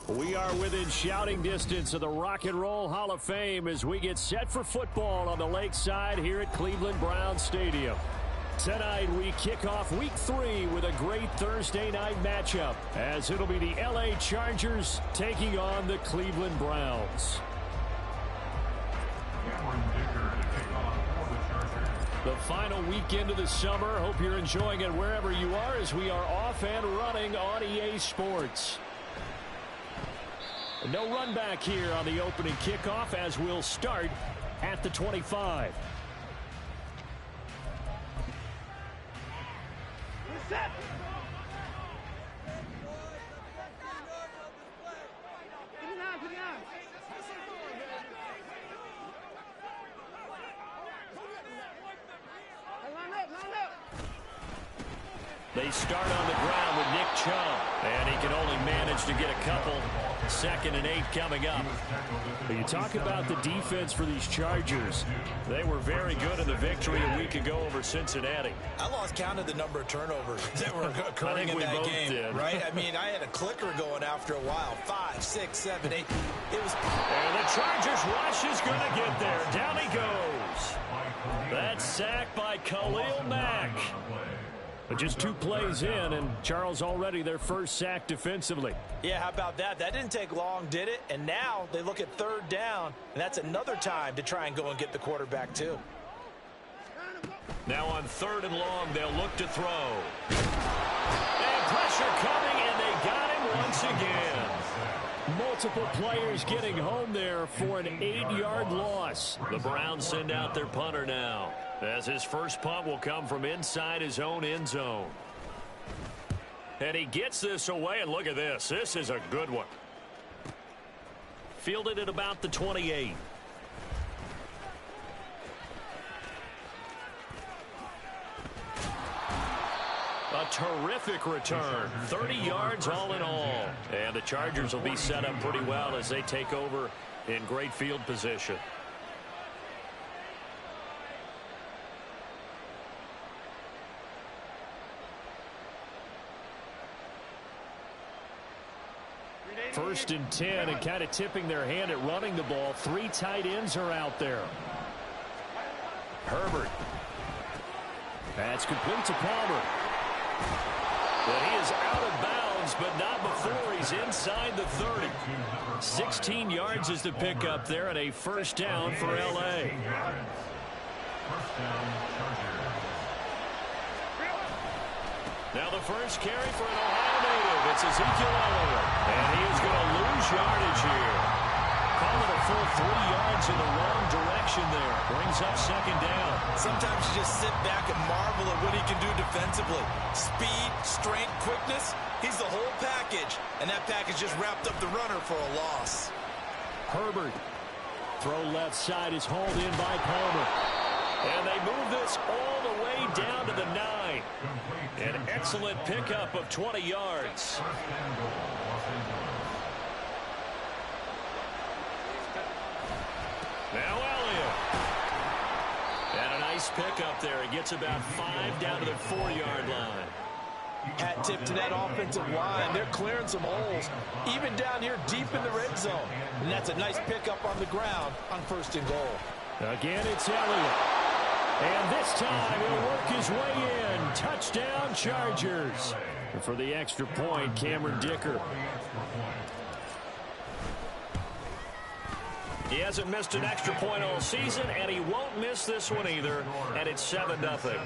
We are within shouting distance of the Rock and Roll Hall of Fame as we get set for football on the lakeside here at Cleveland Browns Stadium. Tonight we kick off week 3 with a great Thursday night matchup as it'll be the LA Chargers taking on the Cleveland Browns. The final weekend of the summer. Hope you're enjoying it wherever you are as we are off and running on EA Sports. No run back here on the opening kickoff as we'll start at the 25. Set. They start on the ground with Nick Chubb, and he can only manage to get a couple. 2nd and 8 coming up. You talk about the defense for these Chargers. They were very good in the victory a week ago over Cincinnati. I lost count of the number of turnovers that were occurring in that game, right? I mean, I had a clicker going after a while. 5, 6, 7, 8. It was. And the Chargers rush is going to get there. Down he goes. That sack by Khalil Mack. But just 2 plays in, and Charles already their first sack defensively. Yeah, how about that? That didn't take long, did it? And now they look at 3rd down, and that's another time to try and go and get the quarterback, too. Now on 3rd and long, they'll look to throw. And pressure coming, and they got him once again. Multiple players getting home there for an 8-yard loss. The Browns send out their punter now, as his first punt will come from inside his own end zone. And he gets this away, and look at this. This is a good one. Fielded at about the 28. A terrific return. 30 yards all in all. And the Chargers will be set up pretty well as they take over in great field position. First and 10, and kind of tipping their hand at running the ball. 3 tight ends are out there. Herbert. That's complete to Palmer. But he is out of bounds, but not before he's inside the 30. 16 yards is the pickup there, and a first down for LA. Now the first carry for an Ohio native. It's Ezekiel Elliott. And he is going to lose yardage here. Call it a full 3 yards in the wrong direction there. Brings up 2nd down. Sometimes you just sit back and marvel at what he can do defensively. Speed, strength, quickness. He's the whole package. And that package just wrapped up the runner for a loss. Herbert. Throw left side is hauled in by Palmer. And they move this all the way down to the 9. An excellent pickup of 20 yards. Now Elliott. And a nice pickup there. He gets about 5 down to the 4-yard line. Hat tip to that offensive line. They're clearing some holes, even down here deep in the red zone. And that's a nice pickup on the ground on 1st and goal. Again, it's Elliott. And this time he'll work his way in. Touchdown, Chargers. And for the extra point, Cameron Dicker. He hasn't missed an extra point all season, and he won't miss this one either. And it's 7-0.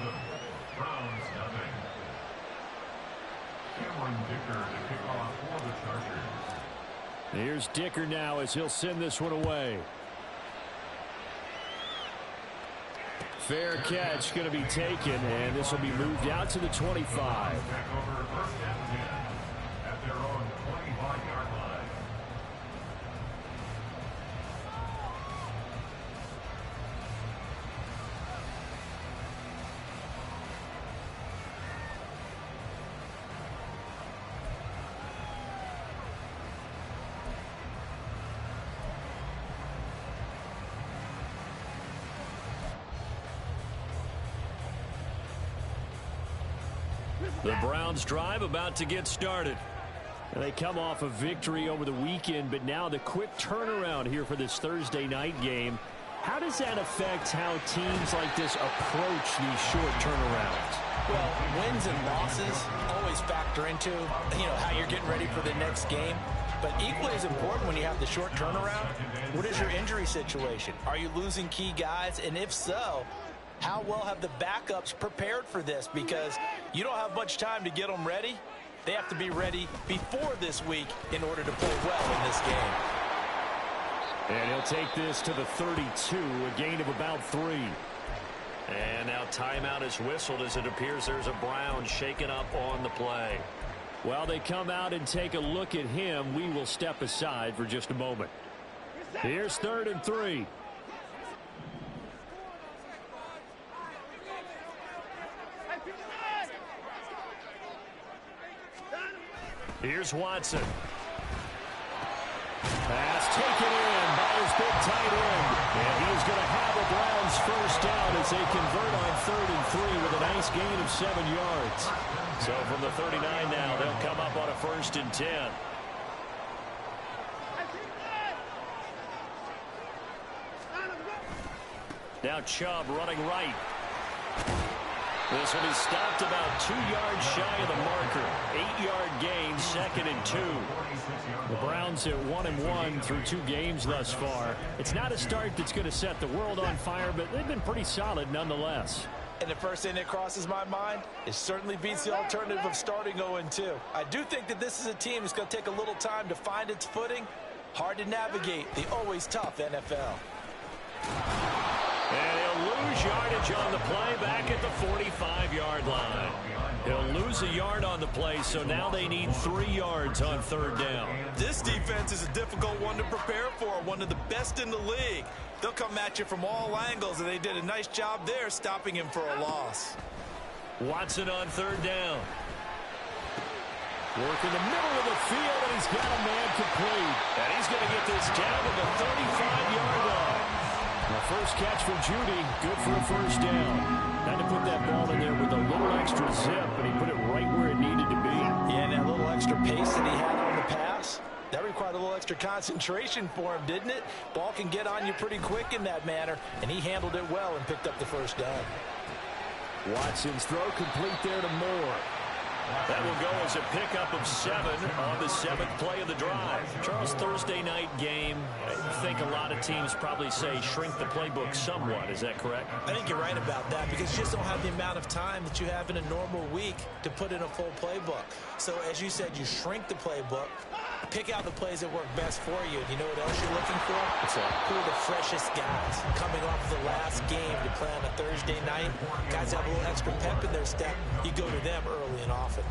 Here's Dicker now as he'll send this one away. Fair catch going to be taken, and this will be moved out to the 25. The Browns drive about to get started. They come off a victory over the weekend, but now the quick turnaround here for this Thursday night game. How does that affect how teams like this approach these short turnarounds? Well, wins and losses always factor into, how you're getting ready for the next game. But equally as important when you have the short turnaround, what is your injury situation? Are you losing key guys? And if so, how well have the backups prepared for this? Because you don't have much time to get them ready. They have to be ready before this week in order to play well in this game. And he'll take this to the 32, a gain of about 3. And now timeout is whistled as it appears there's a Brown shaken up on the play. While they come out and take a look at him, we will step aside for just a moment. Here's 3rd and 3. Here's Watson. Pass taken in by his big tight end. And he's going to have a Browns first down as they convert on 3rd and 3 with a nice gain of 7 yards. So from the 39 now, they'll come up on a 1st and 10. Now Chubb running right. This will be stopped about 2 yards shy of the marker. 8-yard gain, 2nd and 2. The Browns at 1-1 through 2 games thus far. It's not a start that's going to set the world on fire, but they've been pretty solid nonetheless. And the first thing that crosses my mind, it certainly beats the alternative of starting 0-2. I do think that this is a team that's going to take a little time to find its footing. Hard to navigate the always tough NFL. And he'll lose yardage on the play back at the 45-yard line. He'll lose a yard on the play, so now they need 3 yards on 3rd down. This defense is a difficult one to prepare for, one of the best in the league. They'll come at you from all angles, and they did a nice job there stopping him for a loss. Watson on 3rd down. Work in the middle of the field, and he's got a man complete. And he's going to get this down to the 35-yard line. The first catch for Judy, good for a first down. Had to put that ball in there with a little extra zip, and he put it right where it needed to be. Yeah, and that little extra pace that he had on the pass, that required a little extra concentration for him, didn't it? Ball can get on you pretty quick in that manner, and he handled it well and picked up the first down. Watson's throw complete there to Moore. That will go as a pickup of 7 on the 7th play of the drive. Charles, Thursday night game, I think a lot of teams probably say shrink the playbook somewhat. Is that correct? I think you're right about that because you just don't have the amount of time that you have in a normal week to put in a full playbook. So as you said, you shrink the playbook, pick out the plays that work best for you. And you know what else you're looking for? Who are the freshest guys coming off the last game to play on a Thursday night? Guys have a little extra pep in their step. You go to them early and often.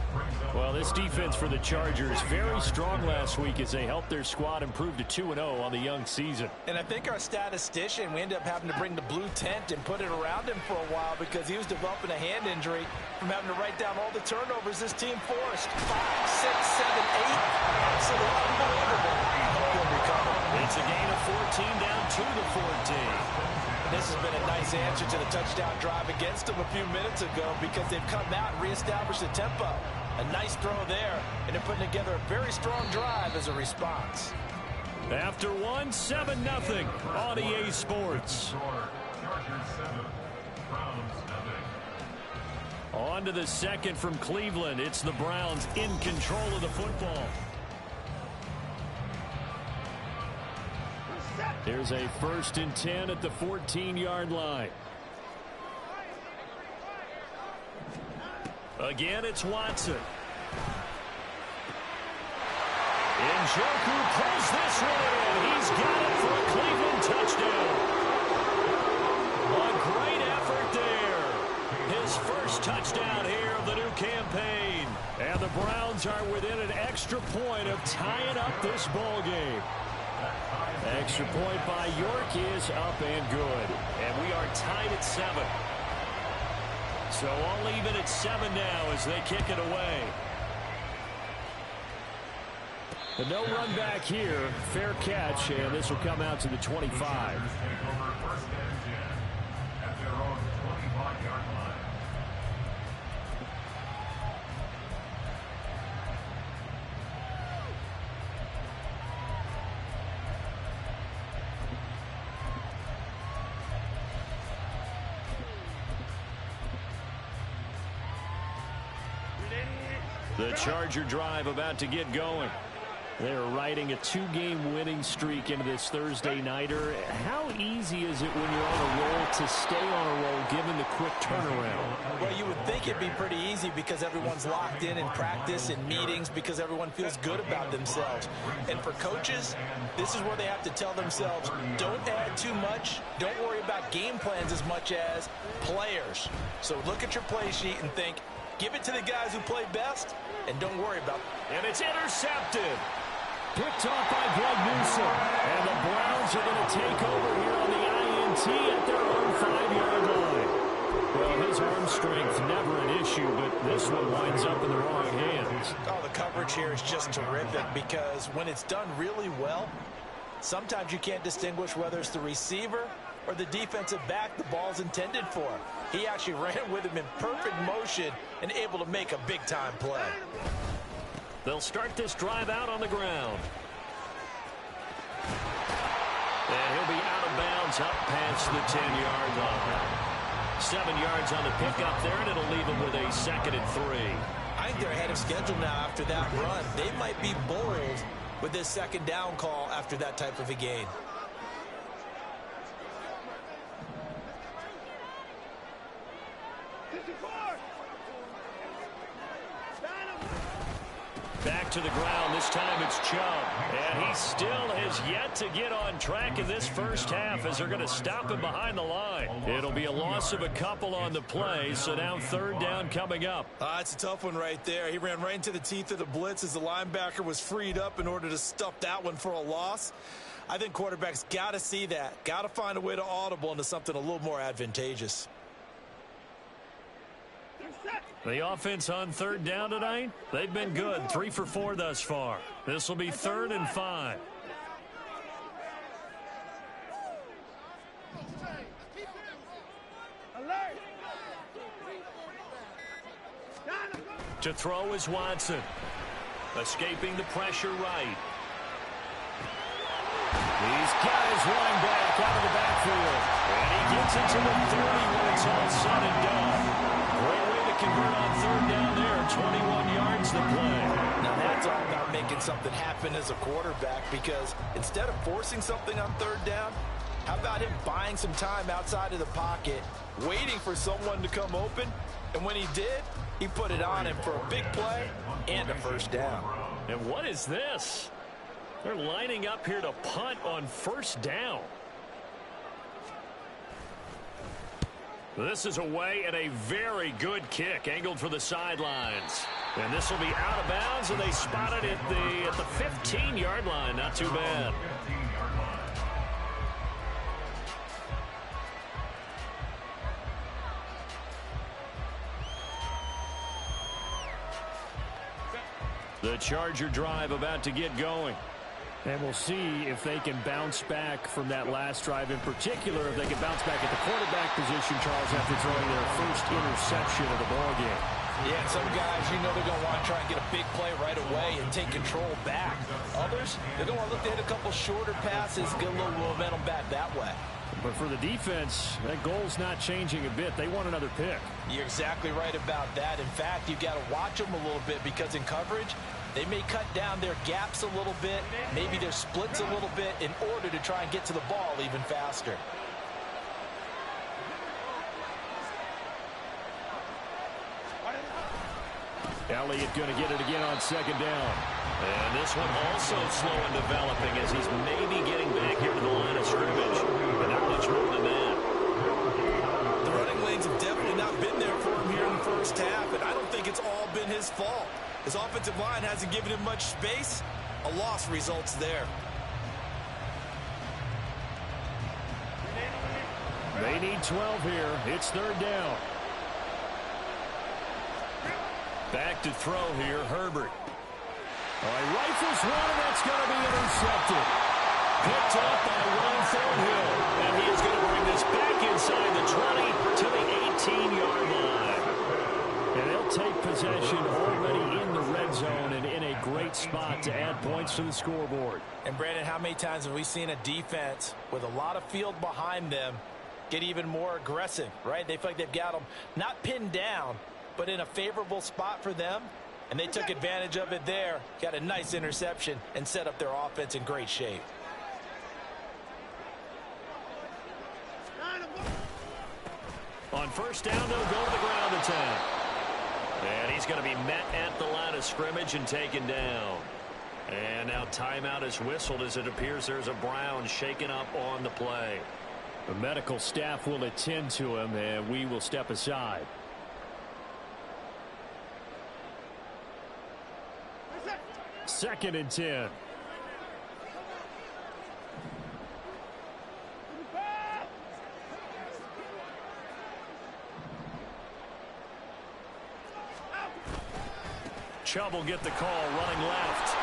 Well, this defense for the Chargers, very strong last week as they helped their squad improve to 2-0 on the young season. And I think our statistician, we ended up having to bring the blue tent and put it around him for a while because he was developing a hand injury from having to write down all the turnovers this team forced. 5, 6, 7, 8. Absolutely unbelievable. It's a gain of 14 down to the 14. This has been a nice answer to the touchdown drive against them a few minutes ago because they've come out and reestablished the tempo. A nice throw there, and they're putting together a very strong drive as a response. After 1, 7-0 on EA Sports. On to the second from Cleveland. It's the Browns in control of the football. Here's a 1st and 10 at the 14-yard line. Again, it's Watson. Njoku pulls this one in. He's got it for a Cleveland touchdown. A great effort there. His first touchdown here of the new campaign. And the Browns are within an extra point of tying up this ball game. Extra point by York is up and good. And we are tied at 7. So all even at 7 now as they kick it away. The no run back here. Fair catch, and this will come out to the 25. The Charger drive about to get going. They're riding a 2-game winning streak into this Thursday nighter. How easy is it when you're on a roll to stay on a roll given the quick turnaround? Well, you would think it'd be pretty easy because everyone's locked in practice and meetings because everyone feels good about themselves. And for coaches, this is where they have to tell themselves, don't add too much. Don't worry about game plans as much as players. So look at your play sheet and think, give it to the guys who play best and don't worry about it. And it's intercepted. Picked off by Greg Newsom. And the Browns are going to take over here on the INT at their own 5-yard line. Well, his arm strength never an issue, but this one winds up in the wrong hands. Oh, the coverage here is just terrific because when it's done really well, sometimes you can't distinguish whether it's the receiver or the defensive back the ball's intended for. He actually ran with him in perfect motion and able to make a big-time play. They'll start this drive out on the ground. And he'll be out of bounds up past the 10-yard line. 7 yards on the pickup there, and it'll leave him with a 2nd and 3. I think they're ahead of schedule now after that run. They might be bold with this 2nd down call after that type of a gain. Back to the ground. This time it's Chubb. And he still has yet to get on track in this first half as they're going to stop him behind the line. It'll be a loss of a couple on the play, so now 3rd down coming up. It's a tough one right there. He ran right into the teeth of the blitz as the linebacker was freed up in order to stuff that one for a loss. I think quarterbacks got to see that. Got to find a way to audible into something a little more advantageous. The offense on 3rd down tonight, they've been good. 3 for 4 thus far. This will be 3rd and 5. To throw is Watson. Escaping the pressure right. He's got his running back out of the backfield. And he gets it to the 30 when it's all said and done. Great way to convert on 3rd down there. 21 yards to play. Now that's all about making something happen as a quarterback because instead of forcing something on 3rd down, how about him buying some time outside of the pocket, waiting for someone to come open, and when he did, he put it on him for a big play and a 1st down. And what is this? They're lining up here to punt on 1st down. This is away and a very good kick angled for the sidelines. And this will be out of bounds, and they spot it at the 15-yard line. Not too bad. The Charger drive about to get going. And we'll see if they can bounce back from that last drive. In particular, if they can bounce back at the quarterback position, Charles, after throwing their first interception of the ballgame. Yeah, some guys, you know they're going to want to try and get a big play right away and take control back. Others, they're going to want to look to hit a couple shorter passes, get a little momentum back that way. But for the defense, that goal's not changing a bit. They want another pick. You're exactly right about that. In fact, you've got to watch them a little bit because in coverage, they may cut down their gaps a little bit, maybe their splits a little bit in order to try and get to the ball even faster. Elliott going to get it again on 2nd down. And this one also slow in developing as he's maybe getting back here to the line of scrimmage. But not much more than that. The running lanes have definitely not been there for him here in the first half, and I don't think it's all been his fault. His offensive line hasn't given him much space. A loss results there. They need 12 here. It's 3rd down. Back to throw here, Herbert. Rifles one, and that's going to be intercepted. Picked up by Ron Thornhill. And he is going to bring this back inside the 20 to the 18-yard line. And they'll take possession already in the red zone and in a great spot to add points to the scoreboard. And, Brandon, how many times have we seen a defense with a lot of field behind them get even more aggressive, right? They feel like they've got them not pinned down, but in a favorable spot for them. And they took advantage of it there. Got a nice interception and set up their offense in great shape. On first down, they'll go to the ground attack. And he's going to be met at the line of scrimmage and taken down. And now timeout is whistled as it appears there's a Brown shaken up on the play. The medical staff will attend to him, and we will step aside. Second and 10. Chubb will get the call, running left.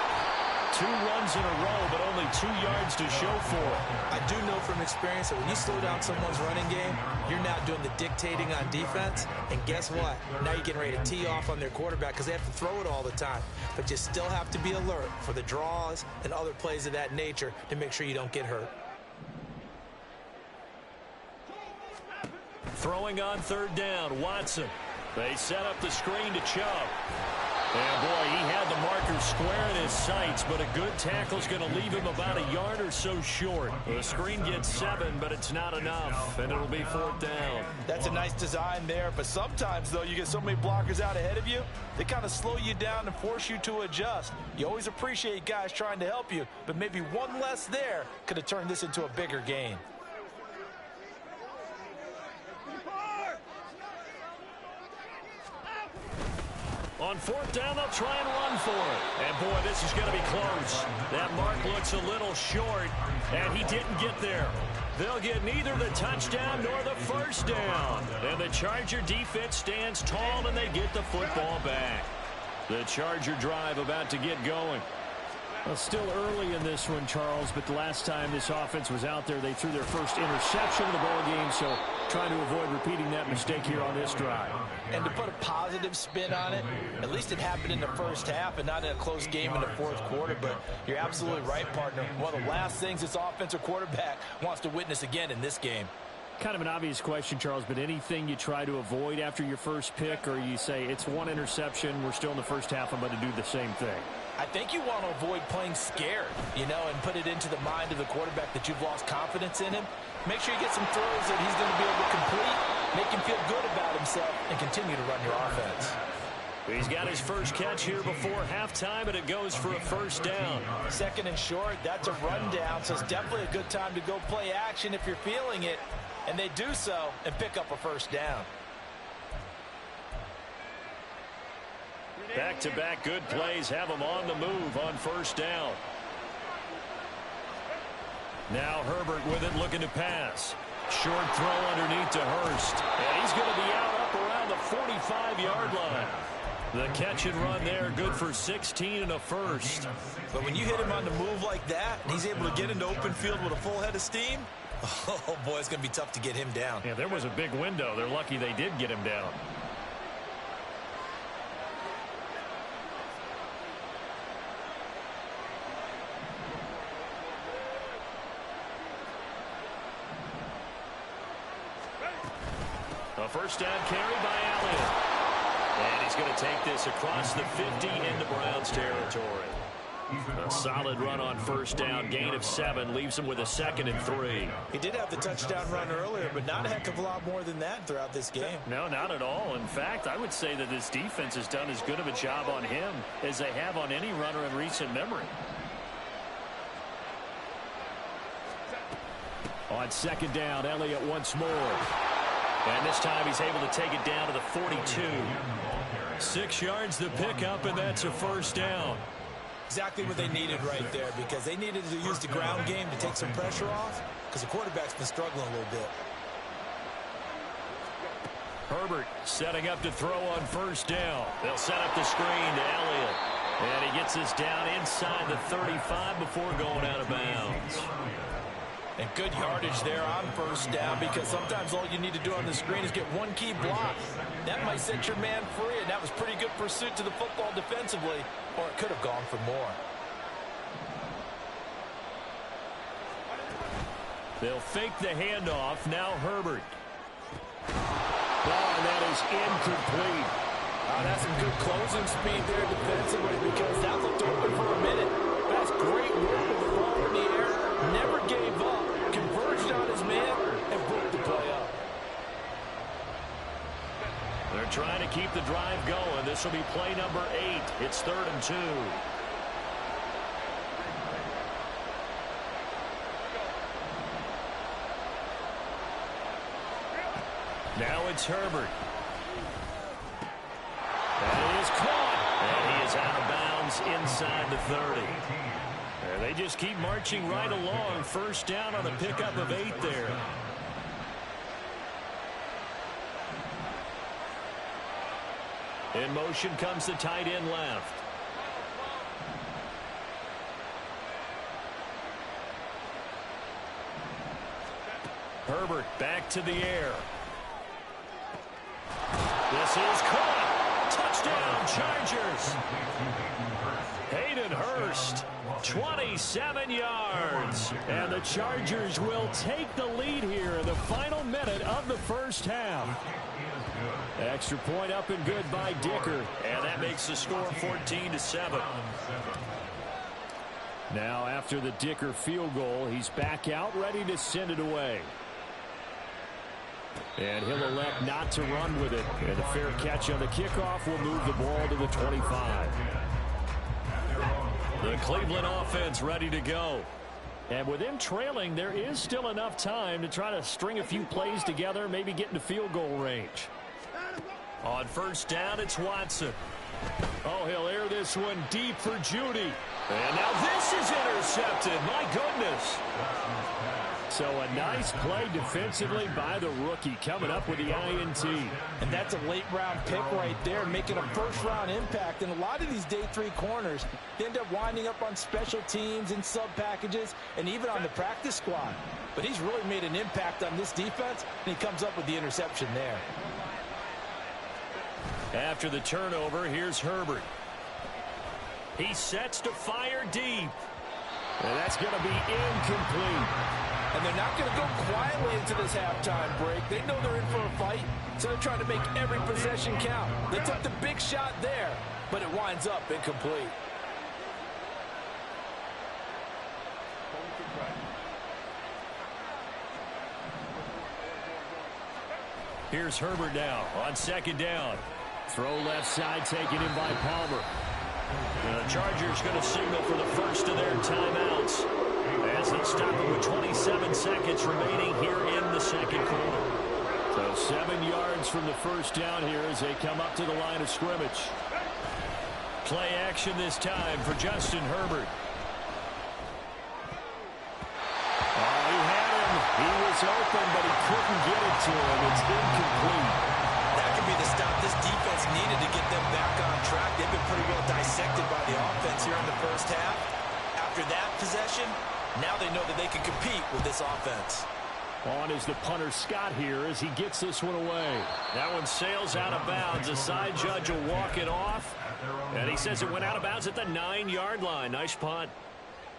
2 runs in a row, but only 2 yards to show for it. I do know from experience that when you slow down someone's running game, you're now doing the dictating on defense. And guess what? Now you're getting ready to tee off on their quarterback because they have to throw it all the time. But you still have to be alert for the draws and other plays of that nature to make sure you don't get hurt. Throwing on third down, Watson. They set up the screen to Chubb. And, boy, he had the marker square in his sights, but a good tackle's going to leave him about a yard or so short. The screen gets 7, but it's not enough, and it'll be 4th down. That's a nice design there, but sometimes, though, you get so many blockers out ahead of you, they kind of slow you down and force you to adjust. You always appreciate guys trying to help you, but maybe one less there could have turned this into a bigger gain. On 4th down, they'll try and run for it. And, boy, this is going to be close. That mark looks a little short, and he didn't get there. They'll get neither the touchdown nor the first down. And the Charger defense stands tall, and they get the football back. The Charger drive about to get going. Well, still early in this one, Charles, but the last time this offense was out there, they threw their first interception of the ball game, so trying to avoid repeating that mistake here on this drive. And to put a positive spin on it, at least it happened in the first half and not in a close game in the 4th quarter, but you're absolutely right, partner. One of the last things this offensive quarterback wants to witness again in this game. Kind of an obvious question, Charles, but anything you try to avoid after your first pick, or you say it's one interception, we're still in the first half, I'm going to do the same thing? I think you want to avoid playing scared, and put it into the mind of the quarterback that you've lost confidence in him. Make sure you get some throws that he's going to be able to complete, make him feel good about himself, and continue to run your offense. He's got his first catch here before halftime, and it goes for a first down. 2nd and short, that's a rundown, so it's definitely a good time to go play action if you're feeling it. And they do so and pick up a first down. Back-to-back good plays have them on the move on first down. Now Herbert with it, looking to pass. Short throw underneath to Hurst. And he's going to be out up around the 45-yard line. The catch and run there, good for 16 and a first. But when you hit him on the move like that, and he's able to get into open field with a full head of steam, oh, boy, it's going to be tough to get him down. Yeah, there was a big window. They're lucky they did get him down. A first down carry by Elliott. And he's going to take this across the 50 into Browns territory. A solid run on first down, gain of 7, leaves him with a 2nd and 3. He did have the touchdown run earlier, but not a heck of a lot more than that throughout this game. No, not at all. In fact, I would say that this defense has done as good of a job on him as they have on any runner in recent memory. On 2nd down, Elliott once more. And this time he's able to take it down to the 42. 6 yards the pickup, and that's a first down. Exactly what they needed right there, because they needed to use the ground game to take some pressure off, because the quarterback's been struggling a little bit. Herbert setting up to throw on first down. They'll set up the screen to Elliott. And he gets this down inside the 35 before going out of bounds. And good yardage there on first down, because sometimes all you need to do on the screen is get one key block. That might set your man free, and that was pretty good pursuit to the football defensively, or it could have gone for more. They'll fake the handoff. Now Herbert. Oh, and that is incomplete. Oh, that's some good closing speed there defensively because that looked open for a minute. That's great work with the ball in the air. Never gave up. Converged on his man and broke the play up. They're trying to keep the drive going. This will be play number 8. It's 3rd and 2. Now it's Herbert. And it is caught. And he is out of bounds inside the 30. And they just keep marching right along. First down on a pickup of 8 there. In motion comes the tight end left. Herbert back to the air. This is caught. Touchdown, Chargers. Hayden Hurst, 27 yards. And the Chargers will take the lead here in the final minute of the first half. Extra point up and good by Dicker. And that makes the score 14-7. Now after the Dicker field goal, he's back out ready to send it away. And he'll elect not to run with it. And a fair catch on the kickoff will move the ball to the 25. The Cleveland offense ready to go. And with him trailing, there is still enough time to try to string a few plays together, maybe get into field goal range. On first down, it's Watson. Oh, he'll air this one deep for Judy. And now this is intercepted. My goodness. So a nice play defensively by the rookie, coming up with the INT. And that's a late-round pick right there, making a first-round impact. And a lot of these day 3 corners, they end up winding up on special teams and sub-packages and even on the practice squad. But he's really made an impact on this defense, and he comes up with the interception there. After the turnover, here's Herbert. He sets to fire deep. And that's going to be incomplete. And they're not going to go quietly into this halftime break. They know they're in for a fight, so they're trying to make every possession count. They took the big shot there, but it winds up incomplete. Here's Herbert now on second down. Throw left side taken in by Palmer. The Chargers going to signal for the first of their timeouts as they stop it with 27 seconds remaining here in the second quarter. So 7 yards from the first down here as they come up to the line of scrimmage. Play action this time for Justin Herbert. Oh, he had him. He was open, but he couldn't get it to him. It's incomplete. That could be the stop this defense needed to get them back on track. They've been pretty well dissected by the offense here in the first half. After that possession, now they know that they can compete with this offense. On is the punter Scott here as he gets this one away. That one sails out of bounds. The side judge will walk it off. And he says it went out of bounds at the 9-yard line. Nice punt.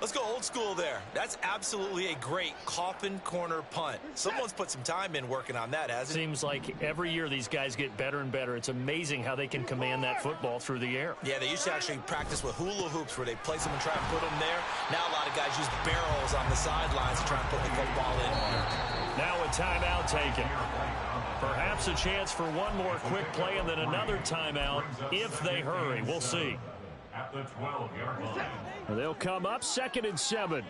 Let's go old school there. That's absolutely a great coffin corner punt. Someone's put some time in working on that, hasn't it? Seems like every year these guys get better and better. It's amazing how they can command that football through the air. Yeah, they used to actually practice with hula hoops where they place them and try and put them there. Now a lot of guys use barrels on the sidelines to try and put the football in. Now a timeout taken. Perhaps a chance for one more quick play and then another timeout if they hurry. We'll see. At the 12-yard line. They'll come up 2nd and 7.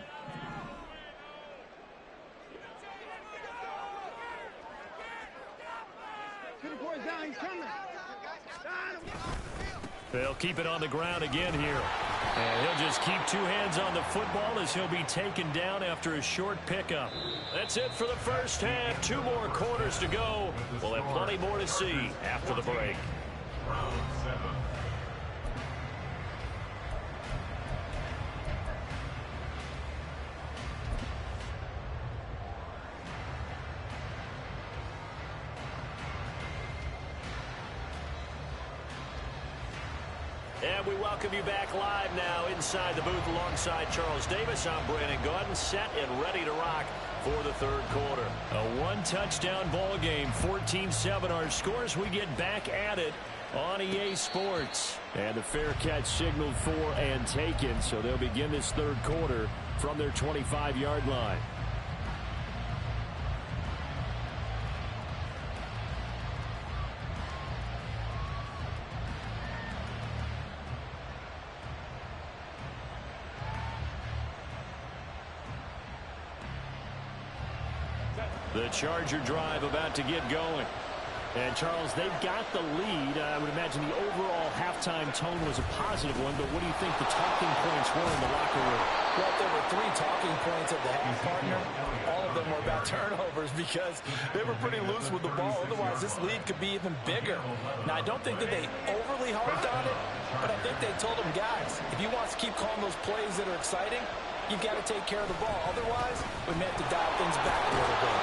They'll keep it on the ground again here. And he'll just keep 2 hands on the football as he'll be taken down after a short pickup. That's it for the first half. 2 more quarters to go. We'll have plenty more to see after the break. Round 7. And we welcome you back live now inside the booth alongside Charles Davis. I'm Brandon Gaudin, set and ready to rock for the third quarter. A 1-touchdown ball game, 14-7 our scores. We get back at it on EA Sports. And the fair catch signaled for and taken, so they'll begin this third quarter from their 25-yard line. The Charger drive about to get going. And, Charles, they've got the lead. I would imagine the overall halftime tone was a positive one, but what do you think the talking points were in the locker room? Well, there were 3 talking points at the half, partner. All of them were about turnovers because they were pretty loose with the ball. Otherwise, this lead could be even bigger. Now, I don't think that they overly harped on it, but I think they told them, guys, if you want to keep calling those plays that are exciting, you've got to take care of the ball. Otherwise, we may have to dial things back a little bit.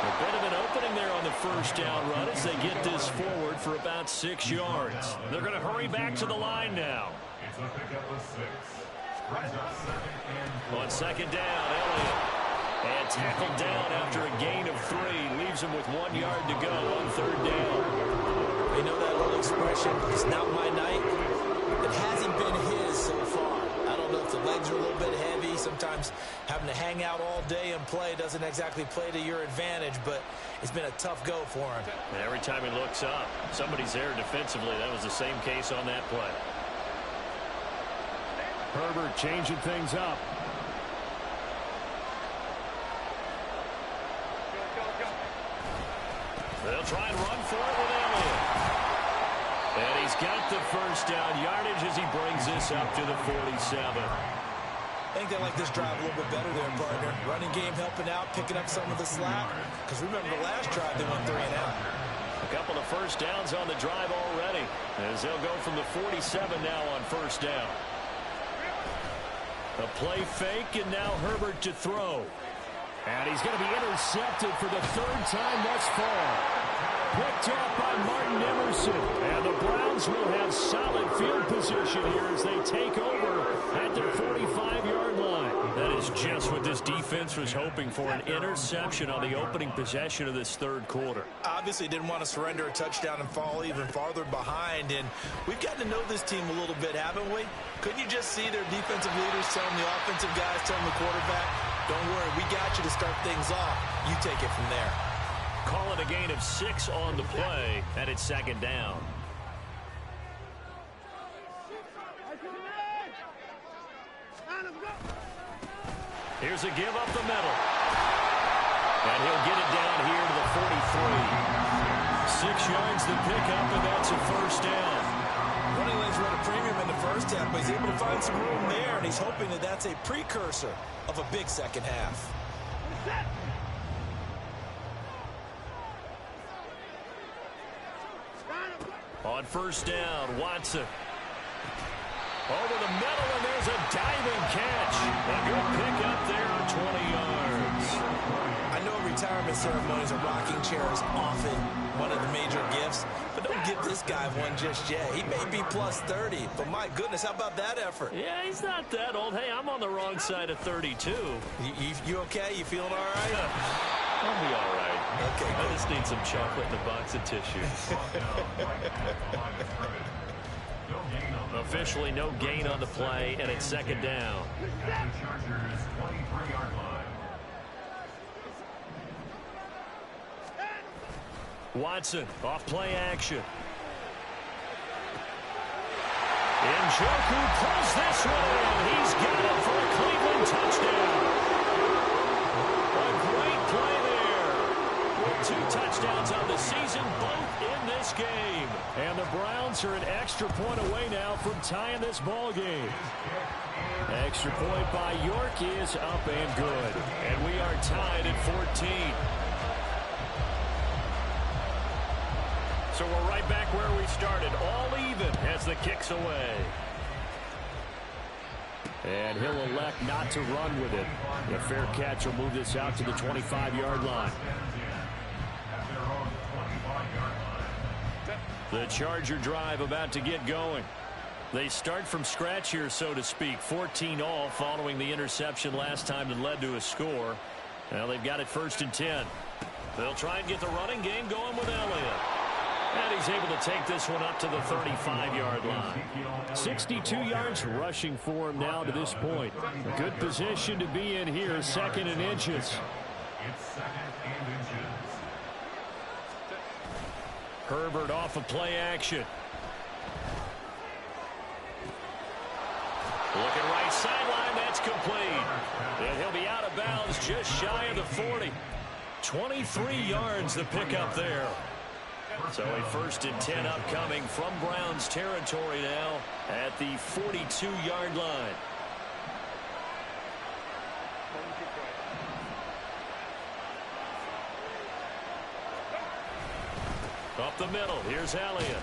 A bit of an opening there on the first down run as they get this forward for about 6 yards. They're going to hurry back to the line now. It's a pickup of 6. Brings up 2nd and 4. On second down, Elliott. And tackled down after a gain of 3. Leaves him with 1 yard to go on third down. You know that old expression, it's not my night. It hasn't been his so far. I don't know if the legs are a little bit heavy. Sometimes having to hang out all day and play doesn't exactly play to your advantage, but it's been a tough go for him. And every time he looks up, somebody's there defensively. That was the same case on that play. Herbert changing things up. They'll try and run for it with Elliott. And he's got the first down yardage as he brings this up to the 47. I think they like this drive a little bit better there, partner. Running game helping out, picking up some of the slack. Because remember the last drive, they went 3 and out. A couple of first downs on the drive already, as they'll go from the 47 now on first down. A play fake, and now Herbert to throw. And he's going to be intercepted for the 3rd time thus far. Picked off by Martin Emerson. And the Browns will have solid field position here as they take over at their 45-yard line. That is just what this defense was hoping for, an interception on the opening possession of this third quarter. Obviously didn't want to surrender a touchdown and fall even farther behind. And we've gotten to know this team a little bit, haven't we? Couldn't you just see their defensive leaders telling the offensive guys, telling the quarterback, don't worry, we got you to start things off. You take it from there. Call it a gain of 6 on the play, and it's second down. Here's a give up the middle. And he'll get it down here to the 43. 6 yards the pickup, and that's a first down. Running lanes were at a premium in the first half, but he's able to find some room there, and he's hoping that that's a precursor of a big second half. On first down, Watson. Over the middle, and there's a diving catch. A good pickup there on 20 yards. I know retirement ceremonies and rocking chairs often one of the major gifts, but don't give this guy one just yet. He may be plus 30, but my goodness, how about that effort? Yeah, he's not that old. Hey, I'm on the wrong side of 32. You okay? You feeling all right? I'll be all right. Okay, I just need some chocolate and a box of tissue. Officially no gain on the play, and it's second down. At the Chargers' 23-yard line. Watson off play action. Njoku pulls this one in. He's got it for a Cleveland touchdown. A great play there. With 2 touchdowns on the season, both in this game. And the Browns are an extra point away now from tying this ball game. Extra point by York is up and good. And we are tied at 14. So we're right back where we started, all even as the kick's away. And he'll elect not to run with it. A fair catch will move this out to the 25-yard line. The Charger drive about to get going. They start from scratch here, so to speak. 14 all following the interception last time that led to a score. Now they've got it 1st and 10. They'll try and get the running game going with Elliott. And he's able to take this one up to the 35-yard line. 62 yards rushing for him now to this point. A good position to be in here, 2nd and inches. It's 2nd and inches. Herbert off of play action. Looking right sideline, that's complete. And he'll be out of bounds just shy of the 40. 23 yards the pickup there. So a 1st and 10 upcoming from Browns territory now at the 42-yard line. Up the middle, here's Elliott.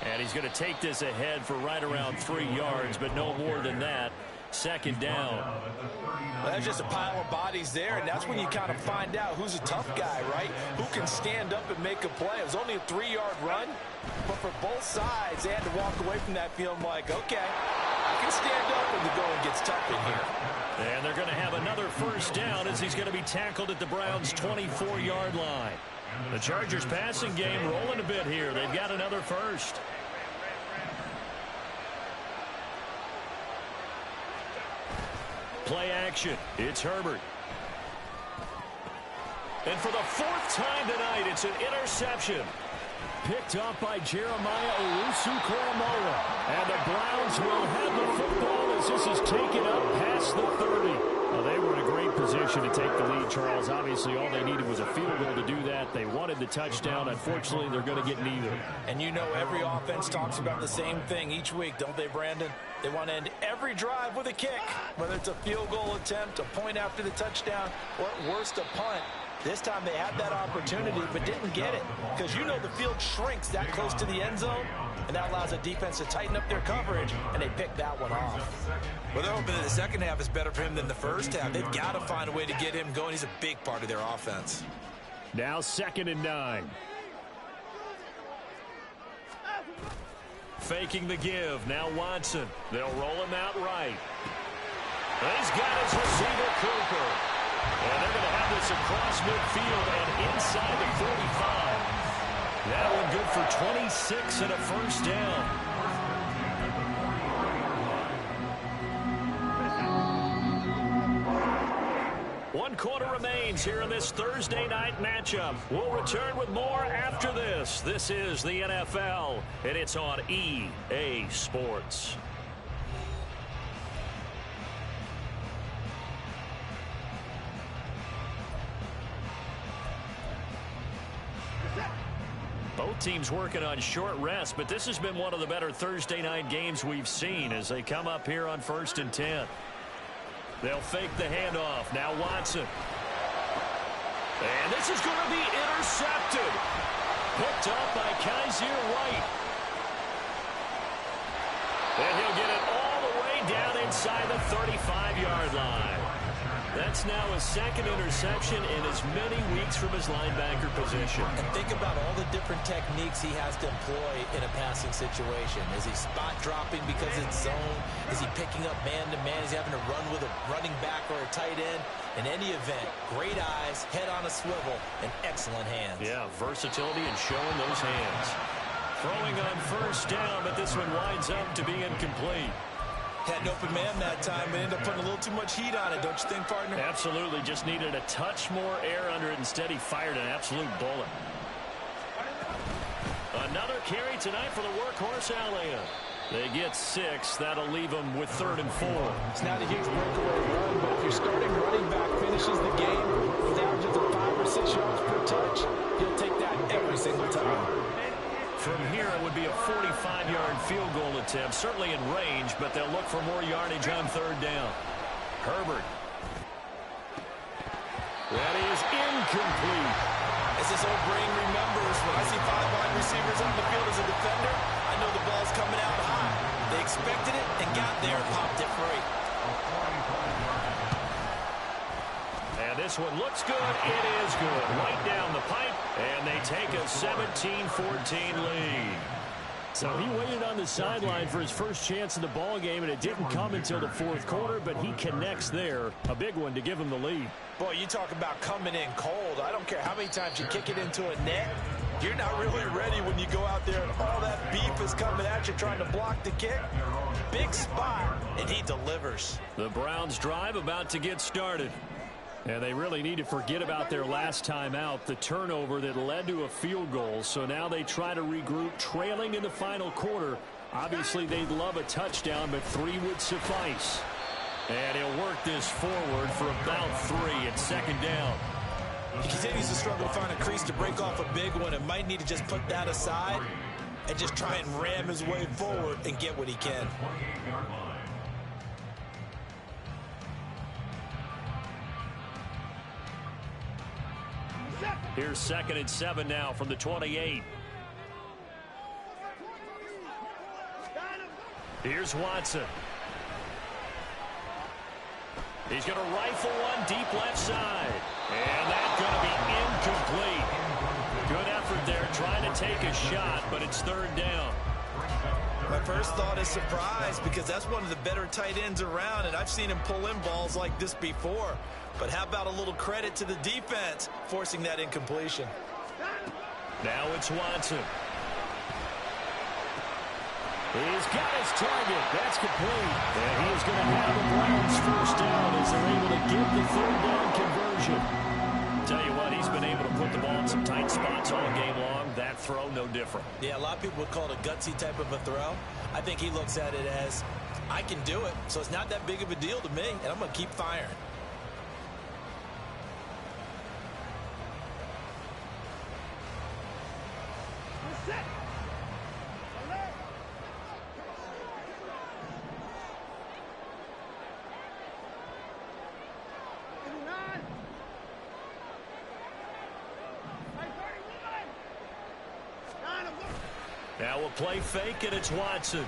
And he's going to take this ahead for right around 3 yards, but no more than that. 2nd down. Well, that's just a pile of bodies there, and that's when you kind of find out who's a tough guy, right? Who can stand up and make a play. It was only a 3-yard run, but for both sides, they had to walk away from that feeling like, okay, I can stand up when the going gets tough in here. And they're going to have another 1st down as he's going to be tackled at the Browns' 24-yard line. The Chargers passing game rolling a bit here. They've got another 1st. Play action. It's Herbert. And for the 4th time tonight, it's an interception. Picked up by Jeremiah Owusu-Koramoah. And the Browns will have the football as this is taken up past the 30. Well, they were in a great position to take the lead, Charles. Obviously, all they needed was a field goal to do that. They wanted the touchdown. Unfortunately, they're going to get neither. And you know every offense talks about the same thing each week, don't they, Brandon? They want to end every drive with a kick, whether it's a field goal attempt, a point after the touchdown, or at worst, a punt. This time they had that opportunity but didn't get it because you know the field shrinks that close to the end zone, and that allows the defense to tighten up their coverage, and they picked that one off. Well, they're hoping that the second half is better for him than the first half. They've got to find a way to get him going. He's a big part of their offense. Now 2nd and 9. Faking the give. Now Watson. They'll roll him out right. He's got his receiver, Cooper. And they're going to have this across midfield and inside the 45. That one good for 26 and a 1st down. One quarter remains here in this Thursday night matchup. We'll return with more after this. This is the NFL, and it's on EA Sports. Both teams working on short rest, but this has been one of the better Thursday night games we've seen as they come up here on 1st and 10. They'll fake the handoff. Now Watson. And this is going to be intercepted. Picked up by Kaiser White. And he'll get it all the way down inside the 35-yard line. That's now his 2nd interception in as many weeks from his linebacker position. And think about all the different techniques he has to employ in a passing situation. Is he spot dropping because it's zone? Is he picking up man-to-man? Is he having to run with a running back or a tight end? In any event, great eyes, head on a swivel, and excellent hands. Yeah, versatility and showing those hands. Throwing on 1st down, but this one winds up to be incomplete. Had an open man that time, but ended up putting a little too much heat on it, don't you think, partner? Absolutely. Just needed a touch more air under it. Instead, he fired an absolute bullet. Another carry tonight for the workhorse, Elliott. They get 6. That'll leave them with 3rd and 4. It's not a huge breakaway run, but if your starting running back finishes the game with averages of 5 or 6 yards per touch, he'll take that every single time. From here, it would be a 45-yard field goal attempt, certainly in range, but they'll look for more yardage on 3rd down. Herbert. That is incomplete. As this old brain remembers, when I see 5 wide receivers on the field as a defender, I know the ball's coming out high. They expected it and got there and popped it free. And this one looks good. It is good. Right down the pipe, and they take a 17-14 lead. So he waited on the sideline for his first chance in the ball game, and it didn't come until the 4th quarter, but he connects there. A big one to give him the lead. Boy, you talk about coming in cold. I don't care how many times you kick it into a net You're not really ready when you go out there and all that beef is coming at you trying to block the kick. Big spot, and he delivers. The Browns drive about to get started. And they really need to forget about their last time out, the turnover that led to a field goal. So now they try to regroup, trailing in the final quarter. Obviously, they'd love a touchdown, but 3 would suffice. And he'll work this forward for about 3 at second down. He continues to struggle to find a crease to break off a big one and might need to just put that aside and just try and ram his way forward and get what he can. Here's 2nd and 7 now from the 28. Here's Watson. He's going to rifle one deep left side. And that's going to be incomplete. Good effort there trying to take a shot, but it's 3rd down. My first thought is surprise because that's one of the better tight ends around, and I've seen him pull in balls like this before. But how about a little credit to the defense forcing that incompletion? Now it's Watson. He's got his target. That's complete. And he is going to have the Browns first down as they're able to get the 3rd down conversion. Tell you what, he's been able to put the ball in some tight spots all game long. That throw, no different. Yeah, a lot of people would call it a gutsy type of a throw. I think he looks at it as, I can do it, so it's not that big of a deal to me, and I'm going to keep firing. Now we'll play fake, and it's Watson.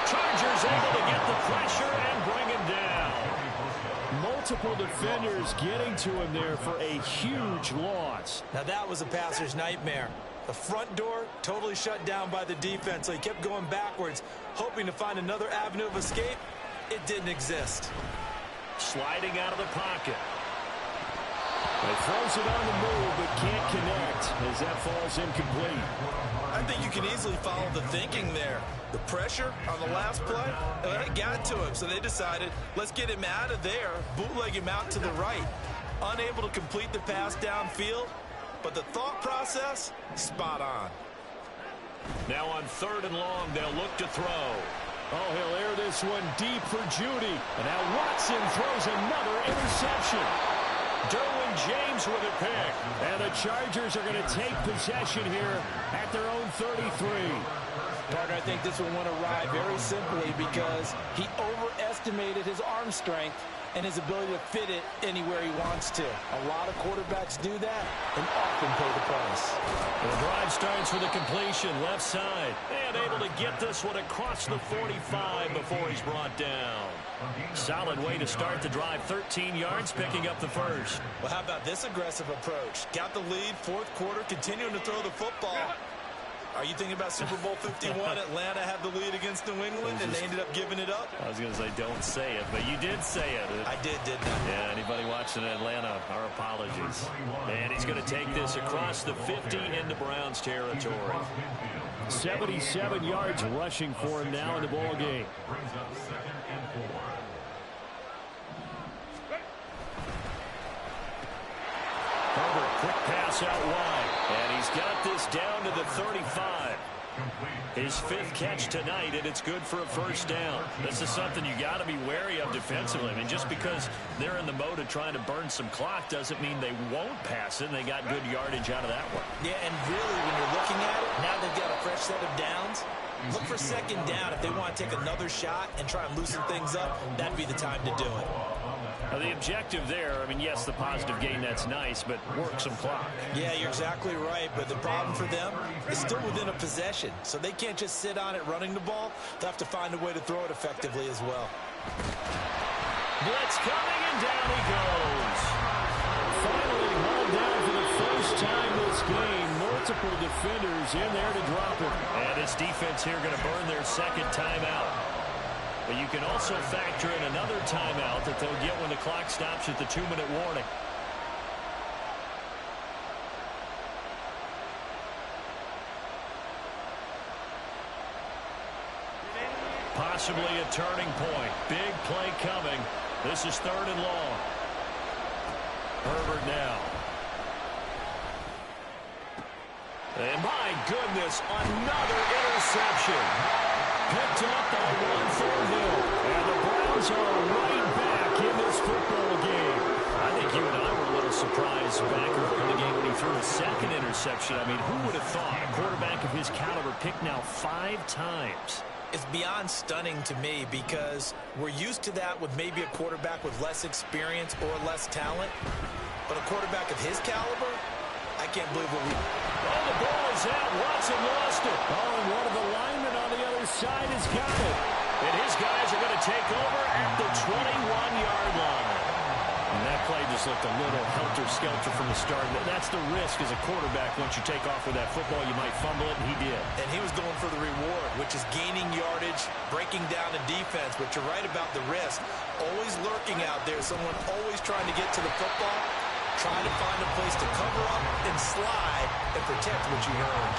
Chargers able to get the pressure and bring him down. Multiple defenders getting to him there for a huge loss. Now that was a passer's nightmare. The front door totally shut down by the defense, so he kept going backwards, hoping to find another avenue of escape. It didn't exist. Sliding out of the pocket. He throws it on the move, but can't connect as that falls incomplete. I think you can easily follow the thinking there. The pressure on the last play, it got to him, so they decided, let's get him out of there, bootleg him out to the right. Unable to complete the pass downfield, but the thought process, spot on. Now on 3rd and long, they'll look to throw. Oh, he'll air this one deep for Judy. And now Watson throws another interception. Derwin James with a pick. And the Chargers are going to take possession here at their own 33. Partner, I think this one went awry very simply because he overestimated his arm strength and his ability to fit it anywhere he wants to. A lot of quarterbacks do that and often pay the price. The drive starts with a completion left side. And able to get this one across the 45 before he's brought down. Solid way to start the drive. 13 yards, picking up the first. Well, how about this aggressive approach? Got the lead, 4th quarter, continuing to throw the football. Are you thinking about Super Bowl 51? Atlanta had the lead against New England, and they ended up giving it up? I was going to say don't say it, but you did say it. I didn't I? Yeah, anybody watching Atlanta, our apologies. And he's going to take this across the 50 into Browns territory. 77 yards rushing for him now in the ball game. Herbert, quick pass out wide. And he's got this down to the 35. His 5th catch tonight, and it's good for a first down. This is something you got to be wary of defensively. I mean, just because they're in the mode of trying to burn some clock doesn't mean they won't pass it. They got good yardage out of that one. Yeah, and really, when you're looking at it, now they've got a fresh set of downs. Look for 2nd down. If they want to take another shot and try and loosen things up, that'd be the time to do it. The objective there, I mean, yes, the positive gain, that's nice, but work some clock. Yeah, you're exactly right, but the problem for them is still within a possession, so they can't just sit on it running the ball. They'll have to find a way to throw it effectively as well. Blitz coming, and down he goes. Finally hauled down for the first time this game. Multiple defenders in there to drop him. And this defense here going to burn their 2nd timeout. But you can also factor in another timeout that they'll get when the clock stops at the 2-minute warning. Possibly a turning point. Big play coming. This is 3rd and long. Herbert now. And my goodness, another interception. Picked up by Ron Thornhill. And the Browns are right back in this football game. I think you and I were a little surprised back early in the game when he threw a 2nd interception. I mean, who would have thought a quarterback of his caliber picked now 5 times? It's beyond stunning to me because we're used to that with maybe a quarterback with less experience or less talent. But a quarterback of his caliber, I can't believe what we... Oh, the ball is out. Watson lost it. Oh, and one of the linemen on the other side has got it. And his guys are going to take over at the 21-yard line. And that play just looked a little helter-skelter from the start. That's the risk as a quarterback. Once you take off with that football, you might fumble it, and he did. And he was going for the reward, which is gaining yardage, breaking down the defense. But you're right about the risk. Always lurking out there. Someone always trying to get to the football. Try to find a place to cover up and slide and protect what you earned.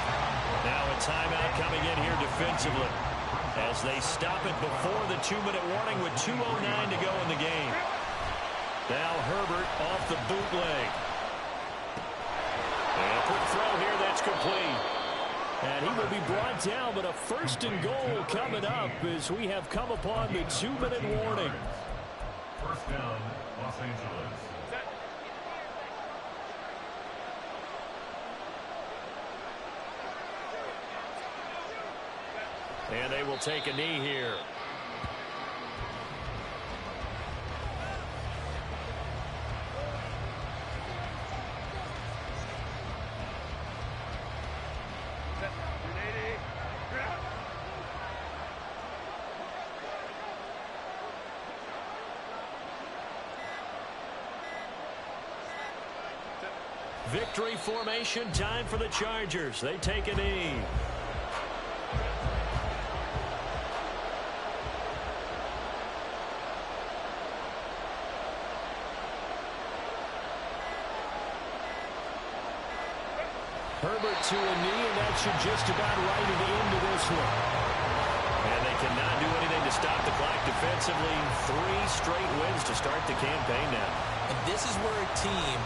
Now a timeout coming in here defensively as they stop it before the 2-minute warning with 2:09 to go in the game. Now Herbert off the bootleg. And a quick throw here that's complete. And he will be brought down, but a 1st and goal coming up as we have come upon the 2-minute warning. 1st down, Los Angeles. And they will take a knee here. Victory formation, time for the Chargers. They take a knee. Herbert to a knee, and that should just about write it into this one. And they cannot do anything to stop the clock defensively. 3 straight wins to start the campaign now. And this is where a team,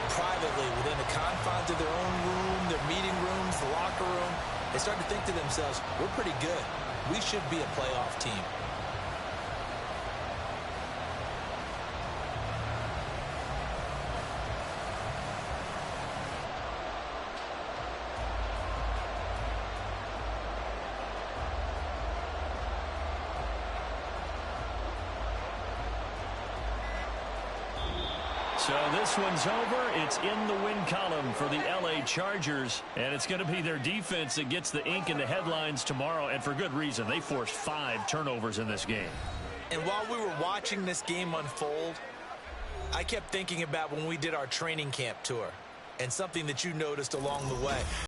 privately, within the confines of their own room, their meeting rooms, the locker room, they start to think to themselves, we're pretty good. We should be a playoff team. So this one's over. It's in the win column for the LA Chargers, and it's going to be their defense that gets the ink in the headlines tomorrow, and for good reason. They forced 5 turnovers in this game. And while we were watching this game unfold, I kept thinking about when we did our training camp tour and something that you noticed along the way.